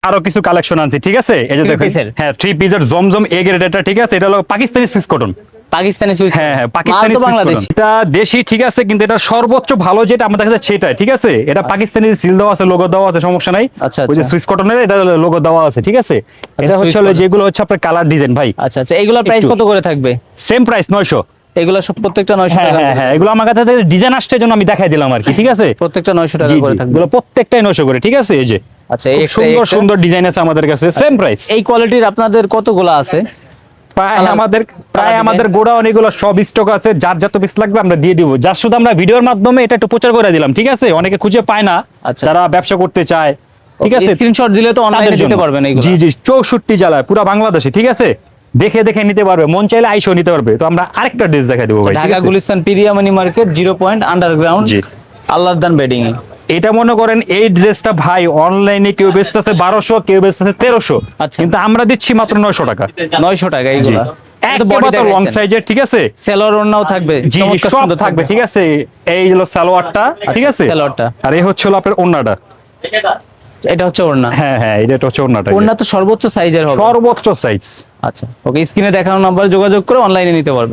আরো কিছু কালেকশন আনছি, ঠিক আছে? এই যে দেখেন, হ্যাঁ, 3 পিসের জমজম এ গ্রেড, এটা ঠিক আছে? এটা হলো Pakistani Swiss cotton. Pakistani switch, হ্যাঁ হ্যাঁ, পাকিস্তানি সুইস বাংলাদেশ। কটন। এটা দেশি, ঠিক আছে, কিন্তু এটা সর্বোচ্চ ভালো যেটা আমাদের কাছে সেটাই, ঠিক আছে? এটা পাকিস্তানি সিল দেওয়া আছে, লোগো দেওয়া আছে, সমস্যা নাই। আচ্ছা, ওই যে আচ্ছা। সুইস কটনের এটা লোগো দেওয়া আছে, ঠিক আছে? এটা হচ্ছে হলো যেগুলো হচ্ছে আপনার কালার ডিজাইন ভাই। আচ্ছা আচ্ছা, এগুলোর প্রাইস কত করে থাকবে? Same price 900। এগুলো সব প্রত্যেকটা 900 হ্যাঁ টাকা? হ্যাঁ হ্যাঁ, এগুলো আমার কাছে ডিজাইন আসছে জন্য আমি দেখাই দিলাম আর কি, ঠিক আছে? প্রত্যেকটা 900 টাকা জি করে জি, থাকবে। এগুলো প্রত্যেকটাই 900 করে, ঠিক আছে? এই যে আচ্ছা, খুব এই সুন্দর সুন্দর ডিজাইন আছে আমাদের কাছে, সেম প্রাইস। এই কোয়ালিটির আপনাদের কতগুলো আছে? প্রায় আমাদের গোডাউন এগুলো সব স্টক আছে, যার যত পিস লাগবে আমরা দিয়ে দিব। যার শুধু আমরা ভিডিওর মাধ্যমে এটা একটু প্রচার করে দিলাম, ঠিক আছে? অনেকে খুঁজে পায় না, আচ্ছা। যারা ব্যবসা করতে চায়, ঠিক আছে? স্ক্রিনশট দিলে তো অনলাইনে দিতে পারবেন এগুলো? জি জি, 64 জেলায় পুরো বাংলাদেশে, ঠিক আছে? দেখে দেখে নিতে পারবে, মন চাইলে আইসো নিতে পারবে। তো আমরা আরেকটা ড্রেস দেখাই দেবো ভাই, ঠিক ঢাকা আছে? গুলিস্তান পিরিয়ামণি মার্কেট 0 পয়েন্ট আন্ডারগ্রাউন্ড জি। আল্লাহদান বেডিং এ। এটা মনে করেন এই ড্রেসটা ভাই অনলাইনে কেউ বেচতেছে 1200, কেউ বেচতেছে 1300, আচ্ছা। কিন্তু আমরা দিচ্ছি মাত্র 900 টাকা। 900 টাকা এইগুলো। একেবারে লং সাইজের, ঠিক আছে? সেলর ওড়নাও থাকবে, জি জি, চমৎকার সব সুন্দর থাকবে, ঠিক আছে? এই হলো সালোয়ারটা, ঠিক আছে? সালোয়ারটা। আর এই হচ্ছে হলো আপনার ওড়নাটা। এটা হচ্ছে ওড়না। হ্যাঁ হ্যাঁ, এটা হচ্ছে ওড়নাটা। ওড়না তো সর্বোচ্চ সাইজের হবে। সর্বোচ্চ সাইজ। আচ্ছা, ওকে, স্ক্রিনে দেখানো নাম্বারে যোগাযোগ করে অনলাইনে নিতে পারবেন।